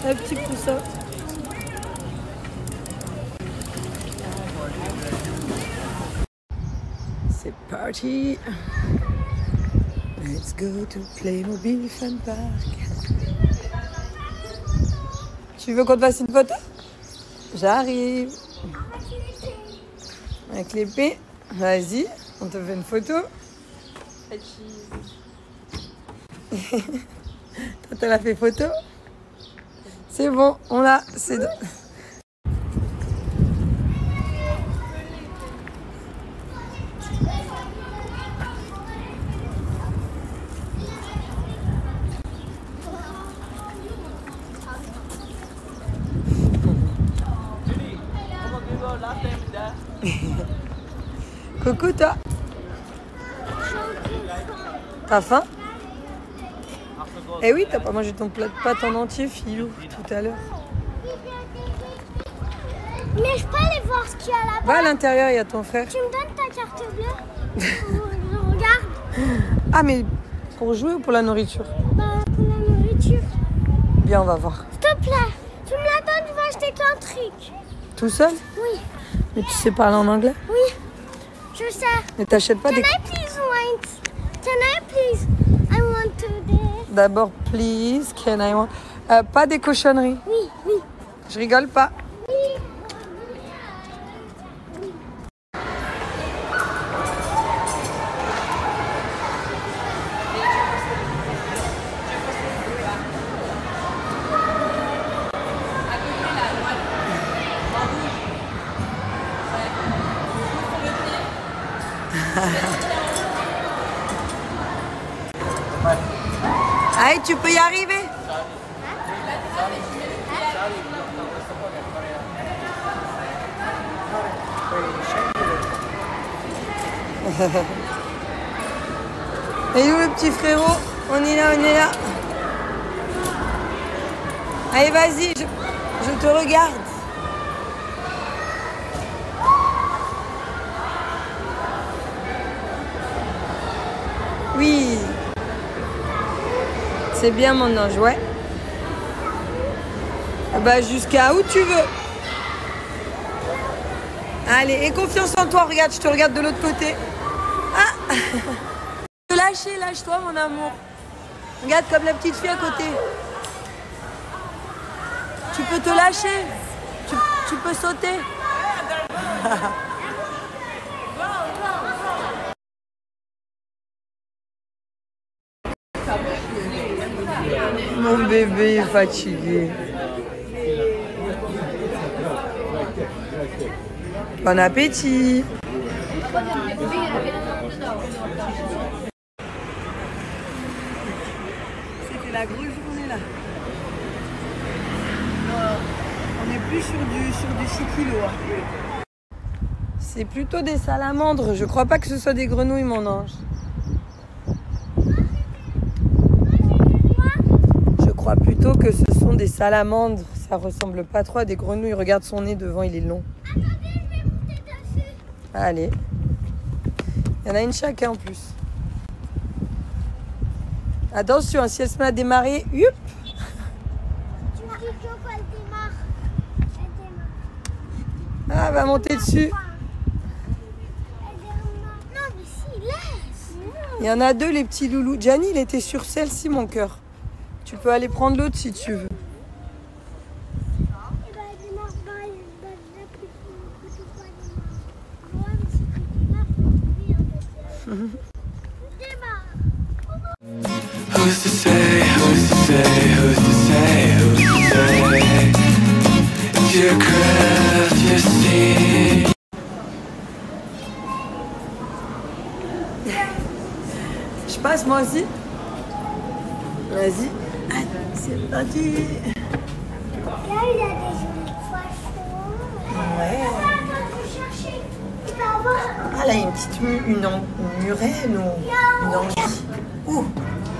Un petit poussin. C'est parti. Let's go to Playmobil Fun Park. Tu veux qu'on te fasse une photo? J'arrive. Avec l'épée. Vas-y, on te fait une photo. Toi, t'as fait photo? C'est bon, on l'a. C'est... Coucou toi. T'as faim? Eh oui, t'as pas mangé ton plat de pâtes en entier, Philou, tout à l'heure. Mais je peux aller voir ce qu'il y a là-bas. Va à l'intérieur, il y a ton frère. Tu me donnes ta carte bleue? Je regarde. Ah, mais pour jouer ou pour la nourriture? Bah, pour la nourriture. Bien, on va voir. S'il te plaît, tu me la donnes, je vais acheter qu'un truc. Tout seul? Oui. Mais tu sais parler en anglais? Oui, je sais. Mais t'achètes pas Can des... I please want? Can I please? I want to this. D'abord, please, can I want... pas des cochonneries. Oui, oui. Je rigole pas. Oui. Allez, tu peux y arriver. Et où le petit frérot? On est là, on est là. Allez, vas-y, je te regarde. Oui. C'est bien mon ange, ouais. Bah jusqu'à où tu veux. Allez, aie confiance en toi, regarde, je te regarde de l'autre côté. Ah. Te lâcher, lâche-toi mon amour. Regarde comme la petite fille à côté. Tu peux te lâcher. Tu peux sauter. Mon bébé est fatigué. Bon appétit. C'était la grosse journée là. On n'est plus sur du 6 kilos. C'est plutôt des salamandres. Je crois pas que ce soit des grenouilles, mon ange. Je crois plutôt que ce sont des salamandres. Ça ressemble pas trop à des grenouilles. Regarde son nez devant, il est long. Attendez, je vais monter dessus. Allez. Il y en a une chacun en plus. Attention, si elle se met à démarrer, youp. Tu me dis qu'elle démarre. Elle démarre. Ah, elle va monter dessus. Elle démarre. Non, mais si, laisse. Il y en a deux, les petits loulous. Gianni, il était sur celle-ci, mon cœur. Tu peux aller prendre l'autre si tu veux. Eh ben, elle démarre. La plus petite fois, elle démarre. Ouais, mais si tu démarres, démarre. Who's to say, who's to say, who's to say, who's to say? It's your craft, you see. Je passe moi aussi. Vas-y. Allez, c'est parti. Là, il y a des jolis poissons. Ouais. Attends, je vais chercher. Tu peux avoir. Ah là, il y a une petite une murène ou une anguille. Ouh.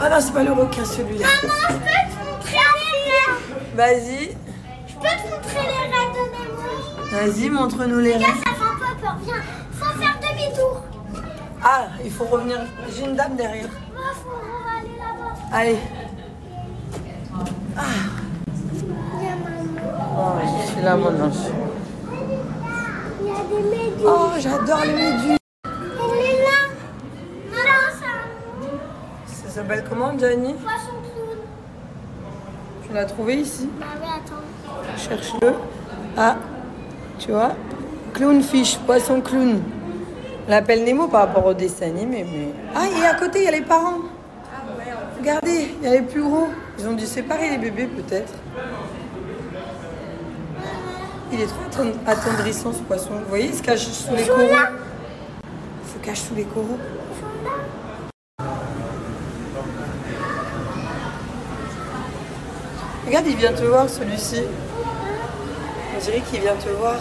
Ah non, c'est pas le requin celui-là. Maman, je peux te montrer les rêves. Vas-y. Je peux te montrer les rêves de mémoire. Vas-y, montre-nous les Regarde, rêves. ça fait un peu peur. Viens, faut faire demi-tour. Ah, il faut revenir. J'ai une dame derrière. Moi, faut aller là-bas. Allez. Ah. Oh, celui-là, mon ange. Il y a des méduses. Oh, j'adore les méduses. Elle est là. Non, Ça s'appelle comment, Gianni? poisson clown. Tu l'as trouvé ici? Bah oui, attends. Cherche-le. Ah, tu vois? Clownfish, poisson clown. On l'appelle Nemo par rapport au dessin animé, mais... Ah, et à côté, il y a les parents. Regardez, il y a les plus gros. Ils ont dû séparer les bébés, peut-être. Il est trop attendrissant, ce poisson. Vous voyez, il se cache sous les coraux. Il se cache sous les coraux. Regarde, il vient te voir, celui-ci. On dirait qu'il vient te voir.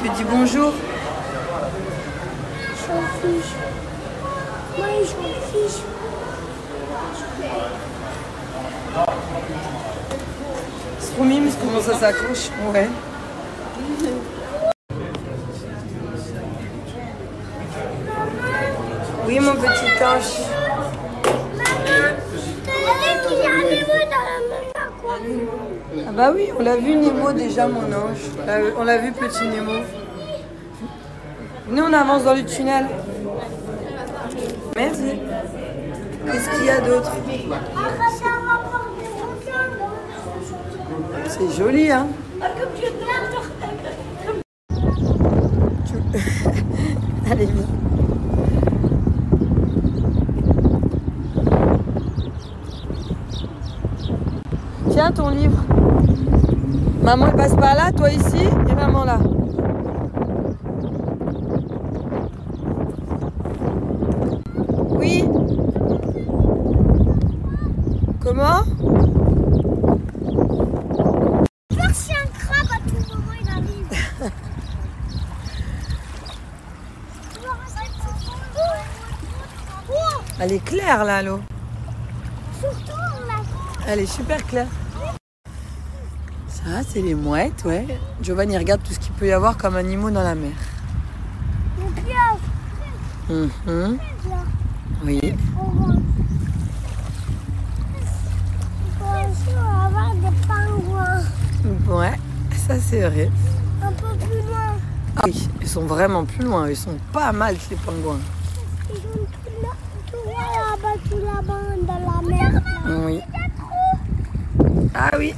Tu dis bonjour. Je m'en fiche. Moi, je m'en fiche. C'est trop mime comment ça s'accroche. Ouais. Oui, mon petit ange. Il y a un Nemo dans la même aquarium. Ah bah oui, on l'a vu Nemo déjà, mon ange. On l'a vu petit Nemo. Venez, on avance dans le tunnel. Merci. Qu'est-ce qu'il y a d'autre? C'est joli, hein? Allez, viens. Tiens ton livre. Maman, elle passe par là, toi ici, et maman là. Oui. Comment? Si un crabe à tout moment il arrive. Elle est claire là, l'eau. Surtout la... Elle est super claire. Ça, c'est les mouettes, ouais. Giovanni regarde tout ce qu'il peut y avoir comme animaux dans la mer. Le pieuvre. Mhm. Oui. On va avoir des pingouins. Ouais, ça c'est vrai. Un peu plus loin. Ah oui, ils sont vraiment plus loin. Ils sont pas mal, ces pingouins. Ils sont tout là-bas, dans la mer. Là. Oui. Ah oui.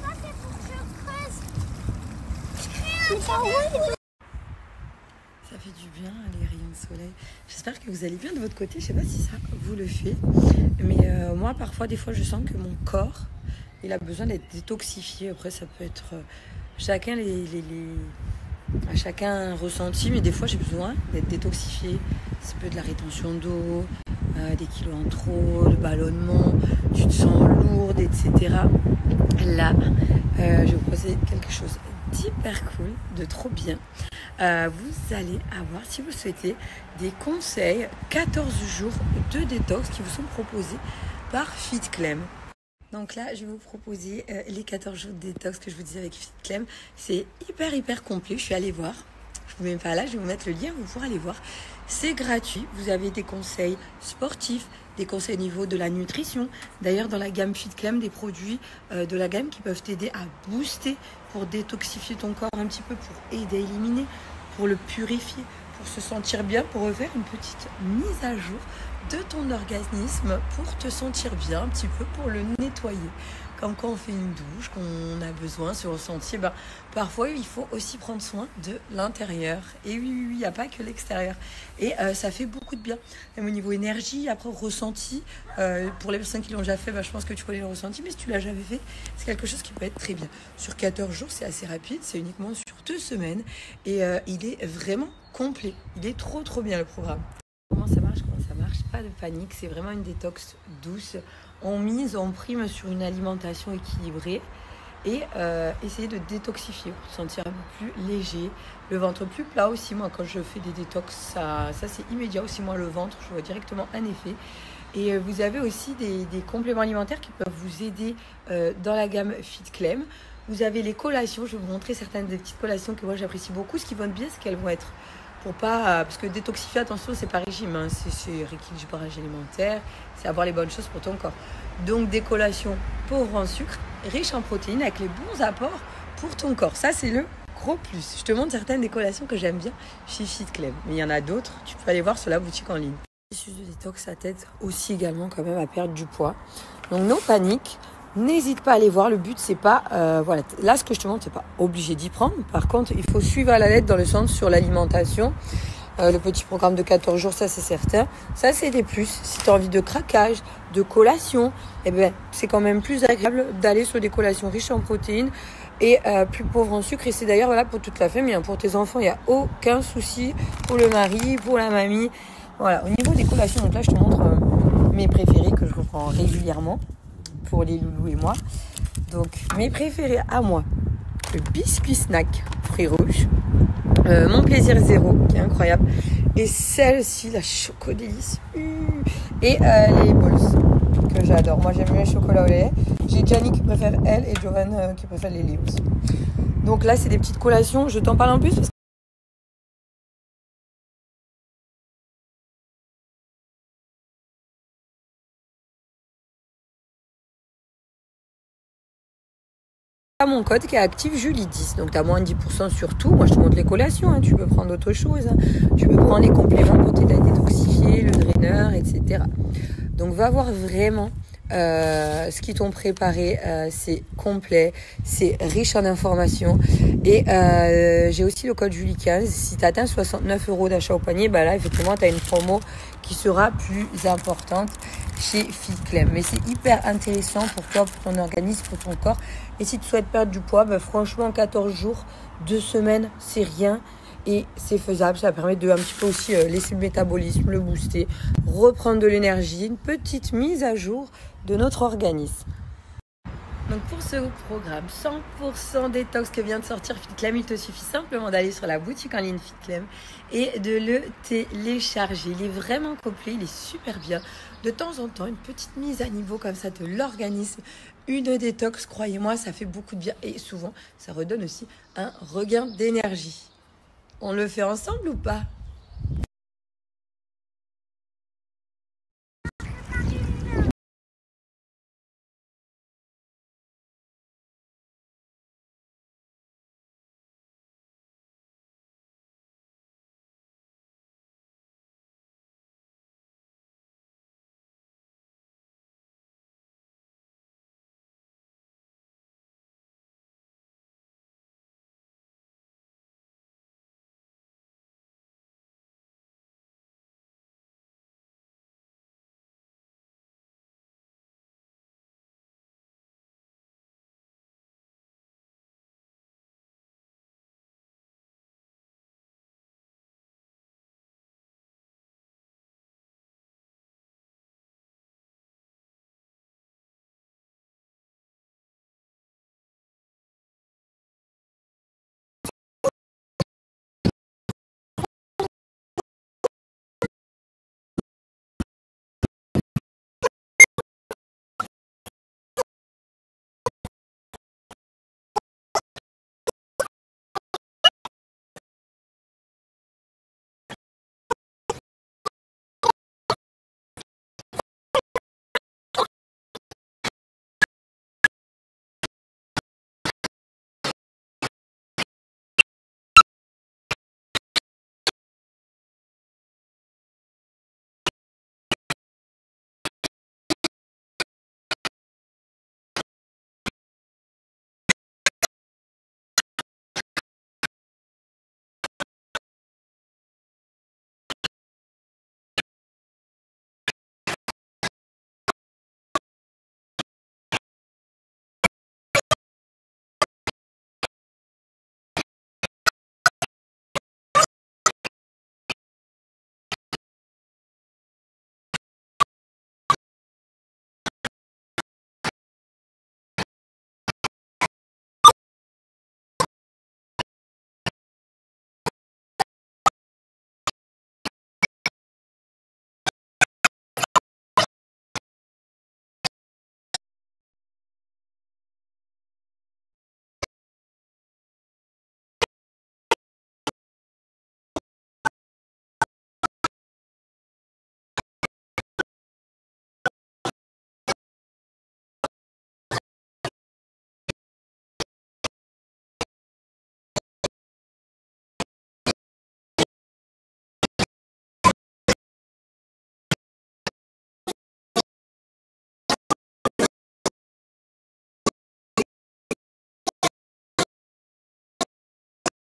Ça, c'est pour que je creuse. Je crée un pingouin. Ça fait du bien, les rayons de soleil. J'espère que vous allez bien de votre côté. Je sais pas si ça vous le fait. Mais moi, parfois, des fois, je sens que mon corps, il a besoin d'être détoxifié. Après, ça peut être chacun chacun ressenti. Mais des fois, j'ai besoin d'être détoxifié. Ça peut être de la rétention d'eau, des kilos en trop, le ballonnement, tu te sens lourde, etc. Là, je vais vous proposer quelque chose d'hyper cool, de trop bien. Vous allez avoir, si vous le souhaitez, des conseils 14 jours de détox qui vous sont proposés par FitClem. Donc là, je vais vous proposer les 14 jours de détox que je vous disais avec FitClem. C'est hyper complet. Je suis allée voir. Je ne vous mets pas là, je vais vous mettre le lien, vous pourrez aller voir. C'est gratuit. Vous avez des conseils sportifs, des conseils au niveau de la nutrition. D'ailleurs, dans la gamme FitClem, des produits de la gamme qui peuvent t'aider à booster pour détoxifier ton corps un petit peu, pour aider à éliminer, pour le purifier, pour se sentir bien, pour refaire une petite mise à jour de ton organisme, pour te sentir bien un petit peu, pour le nettoyer. Comme quand on fait une douche, qu'on a besoin, se ressentir, parfois il faut aussi prendre soin de l'intérieur. Et oui, il n'y a pas que l'extérieur. Et ça fait beaucoup de bien. Même au niveau énergie, après ressenti, pour les personnes qui l'ont déjà fait, je pense que tu connais le ressenti, mais si tu l'as jamais fait, c'est quelque chose qui peut être très bien. Sur 14 jours, c'est assez rapide, c'est uniquement sur 2 semaines. Et il est vraiment complet. Il est trop bien le programme. Comment ça marche? Pas de panique, c'est vraiment une détox douce. On prime sur une alimentation équilibrée et essayer de détoxifier pour se sentir un peu plus léger, le ventre plus plat aussi. Moi, quand je fais des détox, ça c'est immédiat aussi. Moi, le ventre, je vois directement un effet. Et vous avez aussi des compléments alimentaires qui peuvent vous aider dans la gamme FitClem. Vous avez les collations, je vais vous montrer certaines des petites collations que moi j'apprécie beaucoup. Ce qui va être bien, c'est qu'elles vont être pour pas... parce que détoxifier, attention, c'est pas régime, hein, c'est rééquilibrage alimentaire, c'est avoir les bonnes choses pour ton corps. Donc des collations pauvres en sucre, riches en protéines, avec les bons apports pour ton corps. Ça, c'est le gros plus. Je te montre certaines des collations que j'aime bien chez FitClem. Mais il y en a d'autres, tu peux aller voir sur la boutique en ligne. Le processus de détox, ça t'aide aussi également quand même à perdre du poids. Donc non panique, n'hésite pas à aller voir. Le but, c'est pas... voilà, là, ce que je te montre, c'est pas obligé d'y prendre. Par contre, il faut suivre à la lettre dans le sens sur l'alimentation. Le petit programme de 14 jours, ça c'est certain. Ça c'est des plus. Si tu as envie de craquage, de collation, eh ben, c'est quand même plus agréable d'aller sur des collations riches en protéines et plus pauvres en sucre. Et c'est d'ailleurs voilà, pour toute la famille. Hein. Pour tes enfants, il n'y a aucun souci. Pour le mari, pour la mamie. Voilà. Au niveau des collations, donc là je te montre mes préférés que je reprends régulièrement pour les loulous et moi. Donc mes préférés à moi, le biscuit snack fruits rouges. Mon plaisir zéro qui est incroyable, et celle-ci la choco délice et les balls que j'adore. Moi j'aime bien le chocolat au lait. J'ai Gianni qui préfère elle et Jovan qui préfère les laits aussi. Donc là c'est des petites collations, je t'en parle en plus parce que mon code qui est actif Julie 10, donc tu as moins de 10% sur tout. Moi je te montre les collations, hein. Tu peux prendre autre chose, hein. Tu peux prendre les compléments pour t'aider à détoxifier, le draineur, etc. Donc va voir vraiment ce qu'ils t'ont préparé, c'est complet, c'est riche en informations. Et j'ai aussi le code Julie 15. Si tu atteins 69 € d'achat au panier, bah là effectivement tu as une promo qui sera plus importante chez FitClem. Mais c'est hyper intéressant pour toi, pour ton organisme, pour ton corps. Et si tu souhaites perdre du poids, bah franchement 14 jours, 2 semaines, c'est rien. Et c'est faisable, ça permet de un petit peu aussi laisser le métabolisme, le booster, reprendre de l'énergie, une petite mise à jour de notre organisme. Donc pour ce programme 100% détox que vient de sortir FitClem, il te suffit simplement d'aller sur la boutique en ligne FitClem et de le télécharger. Il est vraiment complet, il est super bien. De temps en temps, une petite mise à niveau comme ça de l'organisme, une détox, croyez-moi, ça fait beaucoup de bien. Et souvent, ça redonne aussi un regain d'énergie. On le fait ensemble ou pas ?